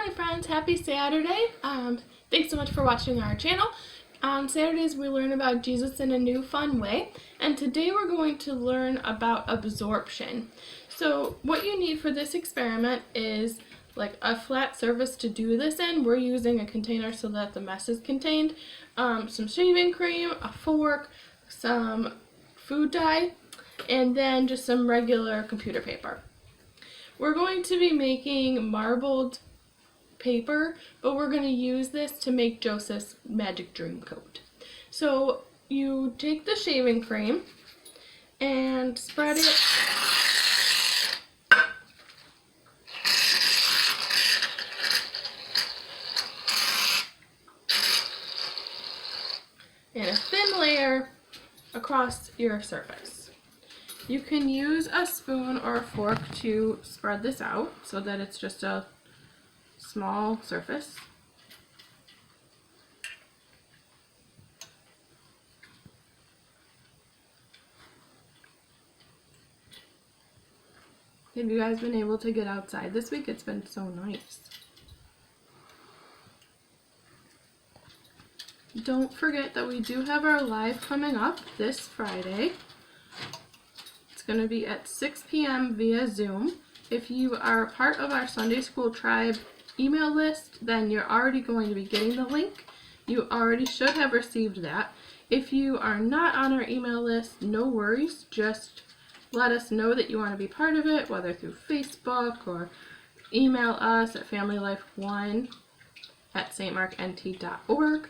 Hi friends, happy Saturday. Thanks so much for watching our channel. On Saturdays we learn about Jesus in a new fun way, and today we're going to learn about absorption. So what you need for this experiment is like a flat surface to do this in. We're using a container so that the mess is contained, some shaving cream, a fork, some food dye, and then just some regular computer paper. We're going to be making marbled paper, but we're going to use this to make Joseph's magic dream coat. So you take the shaving cream and spread it in a thin layer across your surface. You can use a spoon or a fork to spread this out so that it's just a small surface. Have you guys been able to get outside this week? It's been so nice. Don't forget that we do have our live coming up this Friday. It's going to be at 6 p.m. via Zoom. If you are a part of our Sunday School Tribe email list, then you're already going to be getting the link. You already should have received that. If you are not on our email list, no worries. Just let us know that you want to be part of it, whether through Facebook or email us at familylife1@stmarknt.org.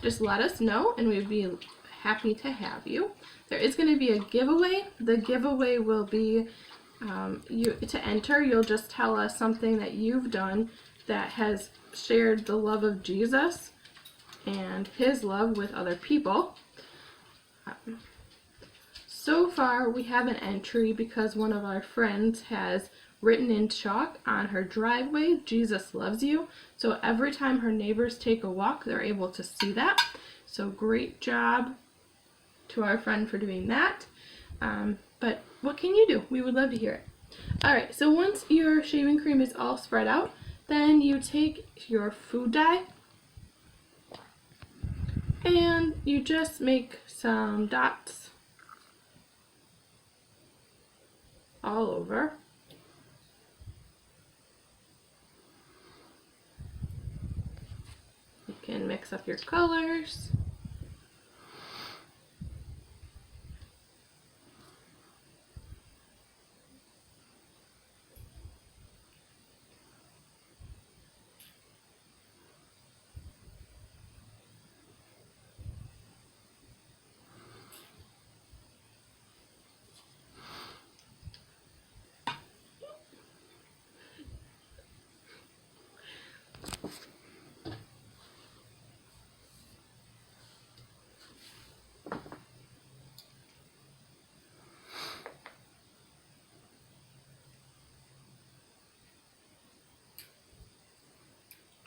Just let us know and we'd be happy to have you. There is going to be a giveaway. The giveaway will be to enter, you'll just tell us something that you've done that has shared the love of Jesus and his love with other people. So far we have an entry because one of our friends has written in chalk on her driveway, Jesus loves you. So every time her neighbors take a walk, they're able to see that. So great job to our friend for doing that. But what can you do? We would love to hear it. Alright, so once your shaving cream is all spread out, then you take your food dye and you just make some dots all over. You can mix up your colors.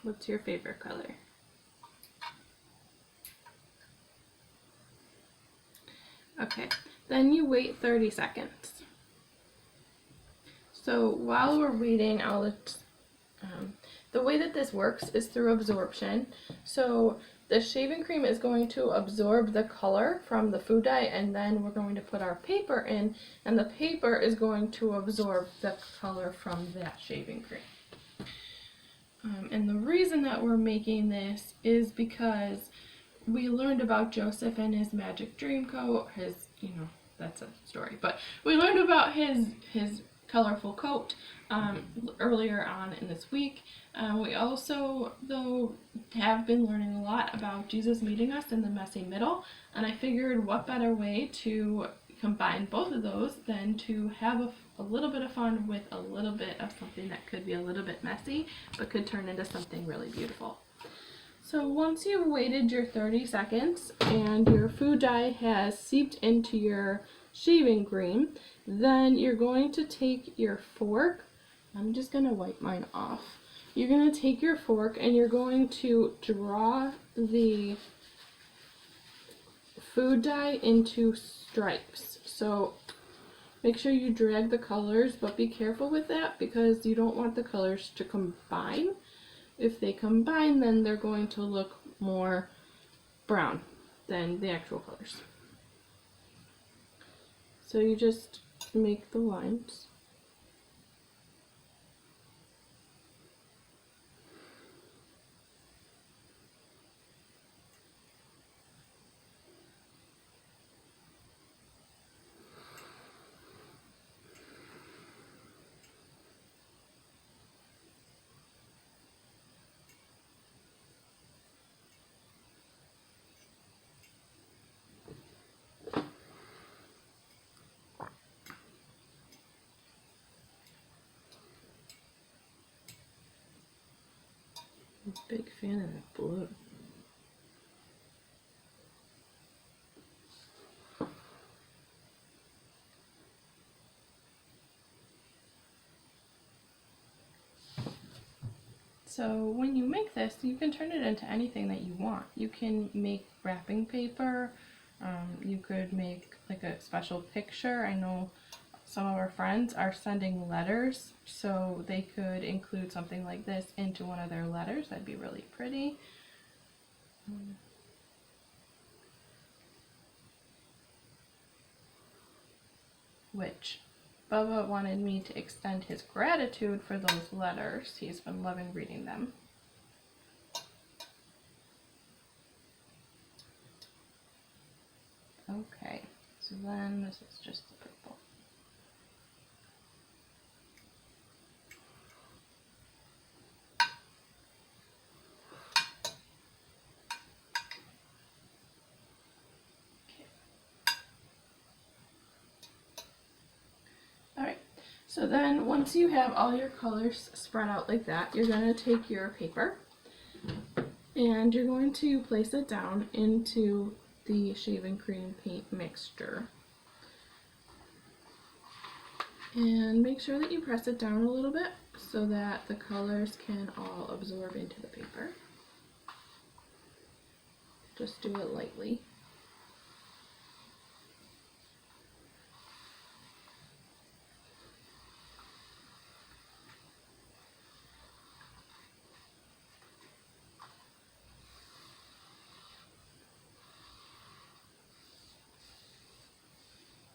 What's your favorite color? Okay, then you wait 30 seconds. So while we're waiting, the way that this works is through absorption. So the shaving cream is going to absorb the color from the food dye, and then we're going to put our paper in, and the paper is going to absorb the color from that shaving cream. And the reason that we're making this is because we learned about Joseph and his magic dream coat, that's a story, but we learned about his colorful coat earlier on in this week. We also, though, have been learning a lot about Jesus meeting us in the messy middle, and I figured what better way to combine both of those than to have a little bit of fun with a little bit of something that could be a little bit messy but could turn into something really beautiful. So once you've waited your 30 seconds and your food dye has seeped into your shaving cream, then you're going to take your fork. I'm just going to wipe mine off. You're going to take your fork and you're going to draw the food dye into stripes. So make sure you drag the colors, but be careful with that because you don't want the colors to combine. if they combine, then they're going to look more brown than the actual colors. So you just make the lines. I'm a big fan of that blue. So when you make this, you can turn it into anything that you want. You can make wrapping paper, you could make like a special picture. I know some of our friends are sending letters, so they could include something like this into one of their letters. That'd be really pretty. Which Bubba wanted me to extend his gratitude for those letters. He's been loving reading them. Okay, so then this is just the purple. Alright, so then once you have all your colors spread out like that, you're going to take your paper and you're going to place it down into the shaving cream paint mixture. And make sure that you press it down a little bit so that the colors can all absorb into the paper. Just do it lightly.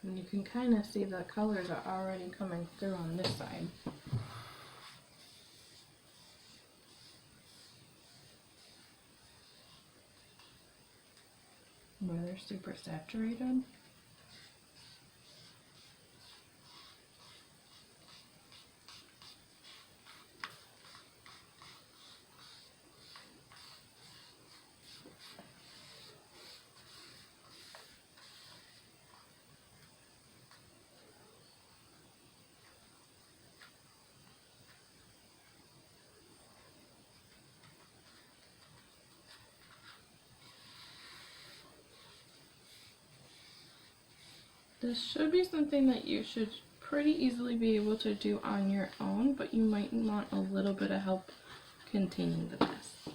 And you can kind of see the colors are already coming through on this side. Where they're super saturated. This should be something that you should pretty easily be able to do on your own, but you might want a little bit of help containing the mess.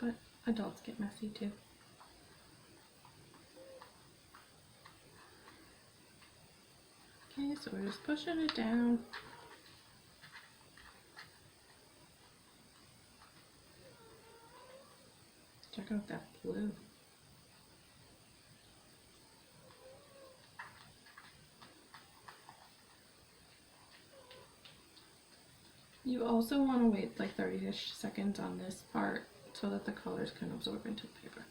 But adults get messy too. Okay, so we're just pushing it down. Check out that blue. You also want to wait like 30-ish seconds on this part so that the colors can absorb into the paper.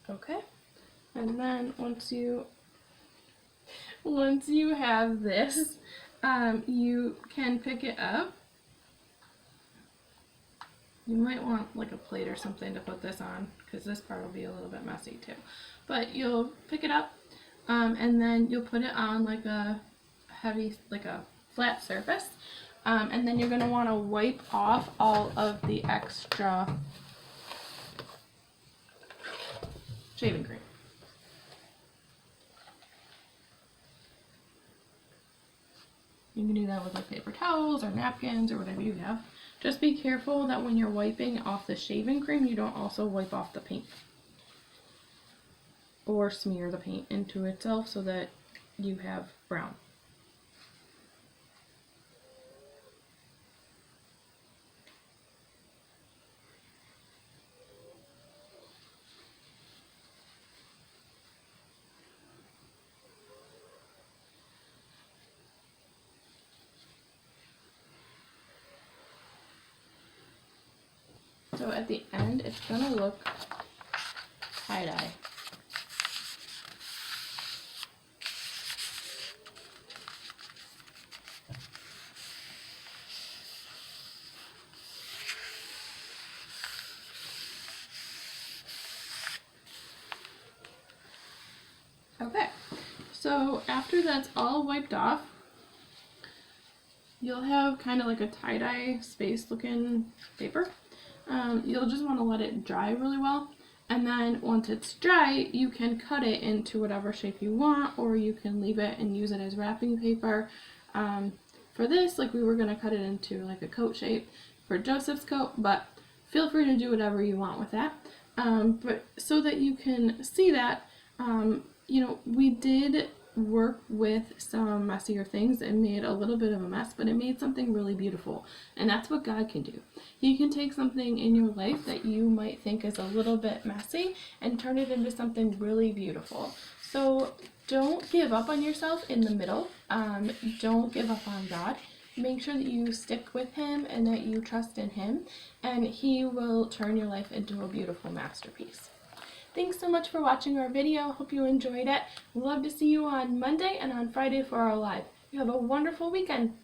Okay, and then once you have this, you can pick it up. You might want like a plate or something to put this on, because this part will be a little bit messy too. But you'll pick it up, and then you'll put it on like a flat surface, and then you're going to want to wipe off all of the extra shaving cream. You can do that with like paper towels or napkins or whatever you have. Just be careful that when you're wiping off the shaving cream, you don't also wipe off the paint. Or smear the paint into itself so that you have brown. So at the end, it's going to look tie-dye. Okay, so after that's all wiped off, you'll have kind of like a tie-dye space looking paper. You'll just want to let it dry really well, and then once it's dry, you can cut it into whatever shape you want, or you can leave it and use it as wrapping paper. For this, like, we were going to cut it into like a coat shape for Joseph's coat, but feel free to do whatever you want with that. But so that you can see that, you know, we did work with some messier things and made a little bit of a mess, but it made something really beautiful. And that's what God can do. He can take something in your life that you might think is a little bit messy and turn it into something really beautiful. So don't give up on yourself in the middle. Don't give up on God. Make sure that you stick with Him and that you trust in Him, and He will turn your life into a beautiful masterpiece. Thanks so much for watching our video. Hope you enjoyed it. Love to see you on Monday and on Friday for our live. You have a wonderful weekend.